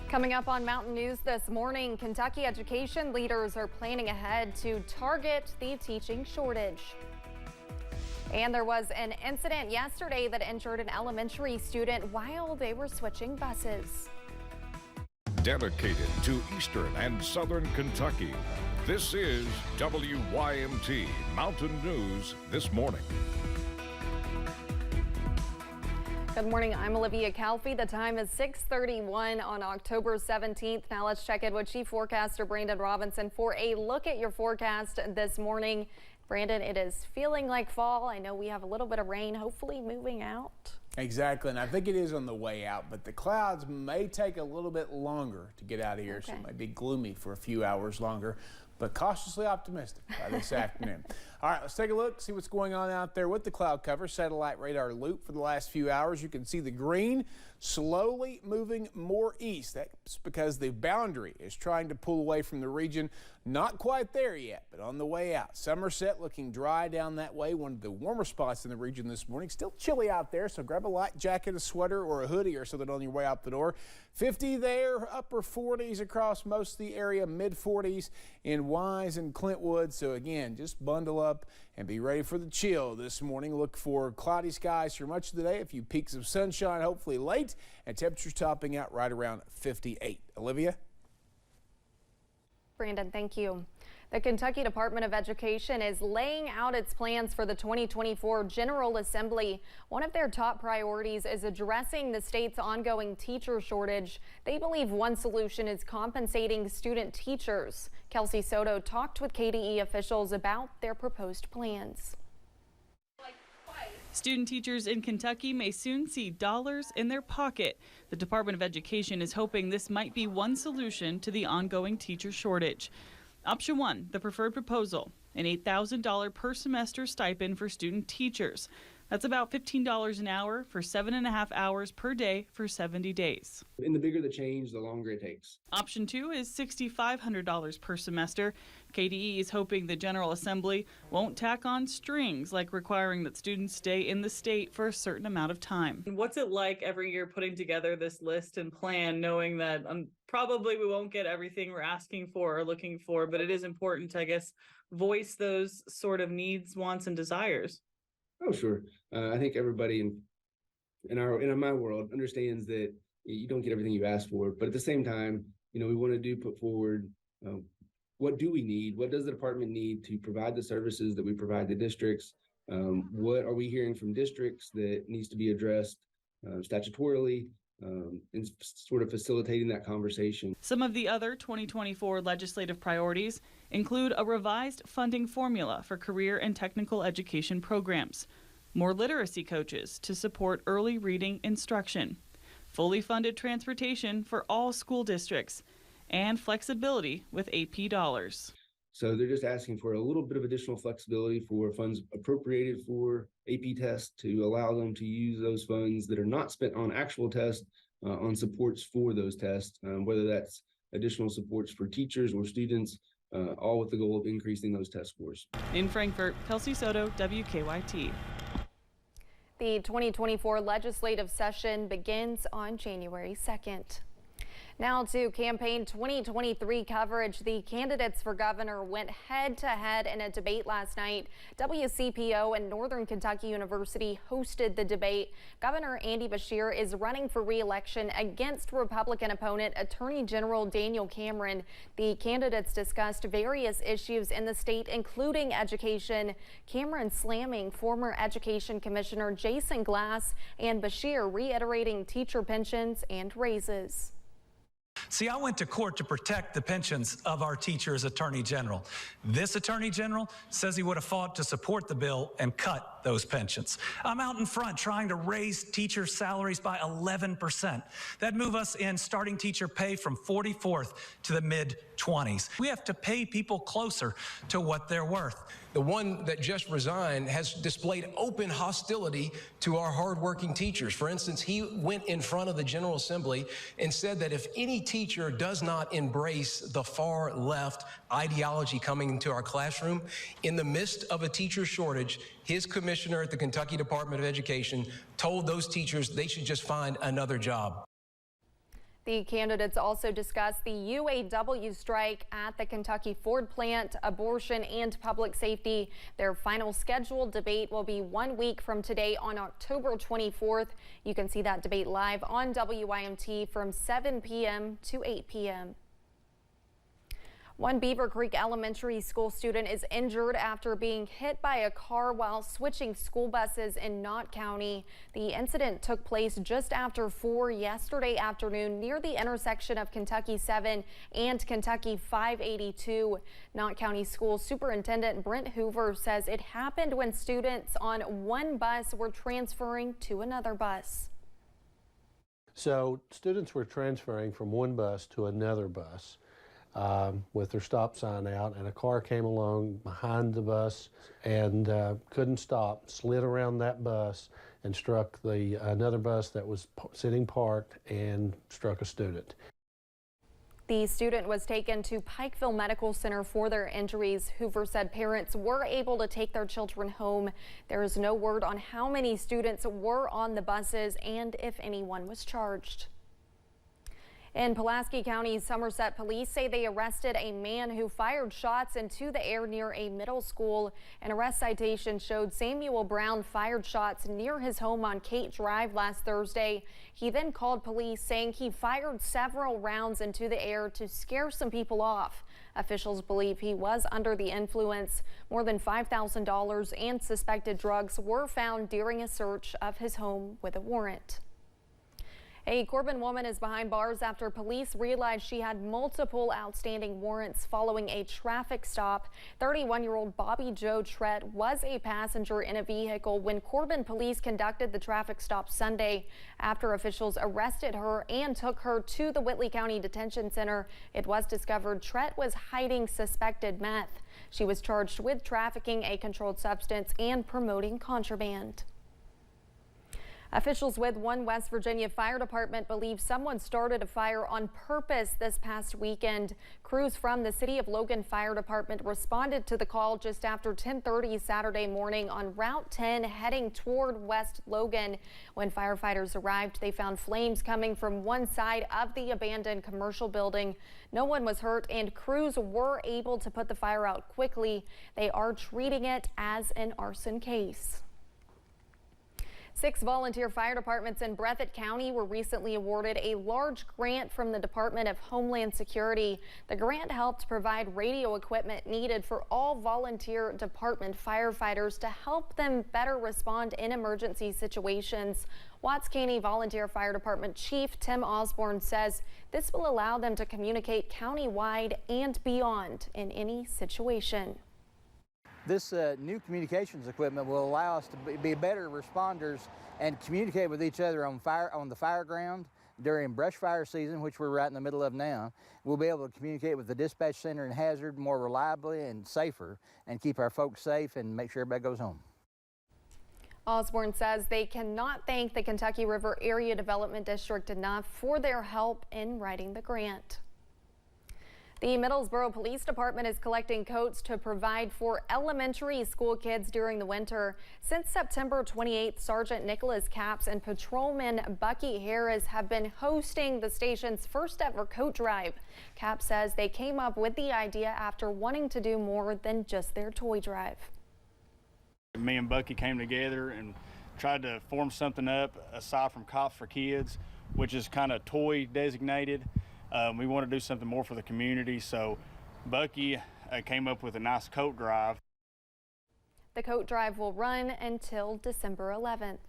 Coming up on Mountain News this morning, Kentucky education leaders are planning ahead to target the teaching shortage. And there was an incident yesterday that injured an elementary student while they were switching buses. Dedicated to Eastern and Southern Kentucky, this is WYMT Mountain News This Morning. Good morning, I'm Olivia Calfee. The time is 6:31 on October 17th. Now let's check in with Chief Forecaster Brandon Robinson for a look at your forecast this morning. Brandon, it is feeling like fall. I know we have a little bit of rain, hopefully moving out. Exactly, and I think it is on the way out, but the clouds may take a little bit longer to get out of here, so it might be gloomy for a few hours longer, but cautiously optimistic by this afternoon. All right, let's take a look, see what's going on out there with the cloud cover. Satellite radar loop for the last few hours. You can see the green slowly moving more east. That's because the boundary is trying to pull away from the region. Not quite there yet, but on the way out. Somerset looking dry down that way, one of the warmer spots in the region this morning. Still chilly out there, so grab a light jacket, a sweater, or a hoodie or something on your way out the door. 50 there, upper 40s across most of the area, mid 40s in Wise and Clintwood. So again, just bundle up and be ready for the chill this morning. Look for cloudy skies for much of the day. A few peaks of sunshine, hopefully late, and temperatures topping out right around 58. Olivia? Brandon, thank you. The Kentucky Department of Education is laying out its plans for the 2024 General Assembly. One of their top priorities is addressing the state's ongoing teacher shortage. They believe one solution is compensating student teachers. Kelsey Soto talked with KDE officials about their proposed plans. Student teachers in Kentucky may soon see dollars in their pocket. The Department of Education is hoping this might be one solution to the ongoing teacher shortage. Option 1, the preferred proposal, an $8,000 per semester stipend for student teachers. That's about $15 an hour for 7.5 hours per day for 70 days. And the bigger the change, the longer it takes. Option 2 is $6,500 per semester. KDE is hoping the General Assembly won't tack on strings like requiring that students stay in the state for a certain amount of time. What's it like every year putting together this list and plan, knowing that probably we won't get everything we're asking for or looking for, but it is important to, I guess, voice those sort of needs, wants, and desires? Oh, sure. I think everybody in my world understands that you don't get everything you ask for, but at the same time, we want to put forward what do we need? What does the department need to provide the services that we provide the districts? What are we hearing from districts that needs to be addressed statutorily? And sort of facilitating that conversation. Some of the other 2024 legislative priorities include a revised funding formula for career and technical education programs, more literacy coaches to support early reading instruction, fully funded transportation for all school districts, and flexibility with AP dollars. So they're just asking for a little bit of additional flexibility for funds appropriated for AP tests to allow them to use those funds that are not spent on actual tests on supports for those tests, whether that's additional supports for teachers or students, all with the goal of increasing those test scores. In Frankfort, Kelsey Soto, WKYT. The 2024 legislative session begins on January 2nd. Now to campaign 2023 coverage. The candidates for governor went head-to-head in a debate last night. WCPO and Northern Kentucky University hosted the debate. Governor Andy Beshear is running for re-election against Republican opponent Attorney General Daniel Cameron. The candidates discussed various issues in the state, including education. Cameron slamming former Education Commissioner Jason Glass, and Beshear reiterating teacher pensions and raises. See, I went to court to protect the pensions of our teachers' attorney general. This attorney general says he would have fought to support the bill and cut those pensions. I'm out in front trying to raise teacher salaries by 11%. That'd move us in starting teacher pay from 44th to the mid-20s. We have to pay people closer to what they're worth. The one that just resigned has displayed open hostility to our hardworking teachers. For instance, he went in front of the General Assembly and said that if any teacher does not embrace the far left ideology coming into our classroom, in the midst of a teacher shortage, his commissioner at the Kentucky Department of Education told those teachers they should just find another job. The candidates also discussed the UAW strike at the Kentucky Ford plant, abortion, and public safety. Their final scheduled debate will be 1 week from today on October 24th. You can see that debate live on WYMT from 7 p.m. to 8 p.m. One Beaver Creek Elementary School student is injured after being hit by a car while switching school buses in Knott County. The incident took place just after 4 yesterday afternoon near the intersection of Kentucky 7 and Kentucky 582. Knott County School Superintendent Brent Hoover says it happened when students on one bus were transferring to another bus. So students were transferring from one bus to another bus with their stop sign out, and a car came along behind the bus and couldn't stop, slid around that bus and struck another bus that was sitting parked and struck a student. The student was taken to Pikeville Medical Center for their injuries. Hoover said parents were able to take their children home. There is no word on how many students were on the buses and if anyone was charged. In Pulaski County, Somerset police say they arrested a man who fired shots into the air near a middle school. An arrest citation showed Samuel Brown fired shots near his home on Kate Drive last Thursday. He then called police saying he fired several rounds into the air to scare some people off. Officials believe he was under the influence. More than $5,000 and suspected drugs were found during a search of his home with a warrant. A Corbin woman is behind bars after police realized she had multiple outstanding warrants following a traffic stop. 31-year-old Bobby Jo Trett was a passenger in a vehicle when Corbin police conducted the traffic stop Sunday. After officials arrested her and took her to the Whitley County Detention Center, it was discovered Trett was hiding suspected meth. She was charged with trafficking a controlled substance and promoting contraband. Officials with one West Virginia fire department believe someone started a fire on purpose this past weekend. Crews from the City of Logan Fire Department responded to the call just after 10:30 Saturday morning on Route 10 heading toward West Logan. When firefighters arrived, they found flames coming from one side of the abandoned commercial building. No one was hurt and crews were able to put the fire out quickly. They are treating it as an arson case. 6 volunteer fire departments in Breathitt County were recently awarded a large grant from the Department of Homeland Security. The grant helped provide radio equipment needed for all volunteer department firefighters to help them better respond in emergency situations. Watts County Volunteer Fire Department Chief Tim Osborne says this will allow them to communicate countywide and beyond in any situation. This new communications equipment will allow us to be better responders and communicate with each other on the fire ground during brush fire season, which we're right in the middle of now. We'll be able to communicate with the dispatch center and hazard more reliably and safer and keep our folks safe and make sure everybody goes home. Osborne says they cannot thank the Kentucky River Area Development District enough for their help in writing the grant. The Middlesboro Police Department is collecting coats to provide for elementary school kids during the winter. Since September 28th, Sergeant Nicholas Capps and Patrolman Bucky Harris have been hosting the station's first ever coat drive. Capps says they came up with the idea after wanting to do more than just their toy drive. Me and Bucky came together and tried to form something up aside from Cops for Kids, which is kind of toy designated. We want to do something more for the community, so Bucky came up with a nice coat drive. The coat drive will run until December 11th.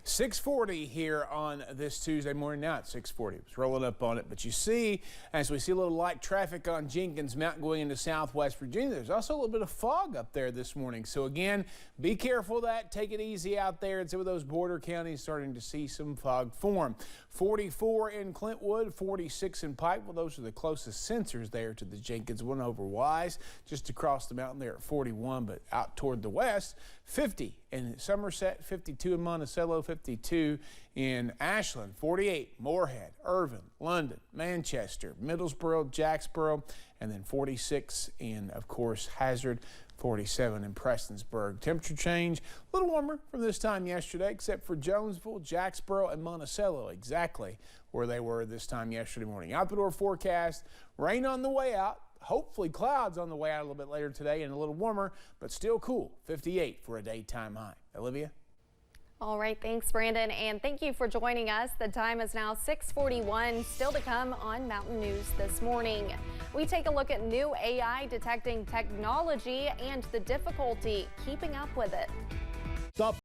.640 here on this Tuesday morning. Now it's 6:40. It was rolling up on it, but you see, as we see a little light traffic on Jenkins Mountain going into Southwest Virginia, there's also a little bit of fog up there this morning. So again, be careful of that. Take it easy out there. And some of those border counties starting to see some fog form. 44 in Clintwood, 46 in Pikeville. Those are the closest sensors there to the Jenkins one over Wise. Just across the mountain there at 41, but out toward the west, 50 in Somerset, 52 in Monticello, 52 in Ashland, 48 Moorhead, Irvin, London, Manchester, Middlesboro, Jacksboro, and then 46 in, of course, Hazard, 47 in Prestonsburg. Temperature change a little warmer from this time yesterday, except for Jonesville, Jacksboro, and Monticello, exactly where they were this time yesterday morning. Out the door forecast, rain on the way out. Hopefully clouds on the way out a little bit later today and a little warmer, but still cool. 58 for a daytime high. Olivia? All right, thanks, Brandon, and thank you for joining us. The time is now 6:41. Still to come on Mountain News this morning. We take a look at new AI detecting technology and the difficulty keeping up with it. Stop.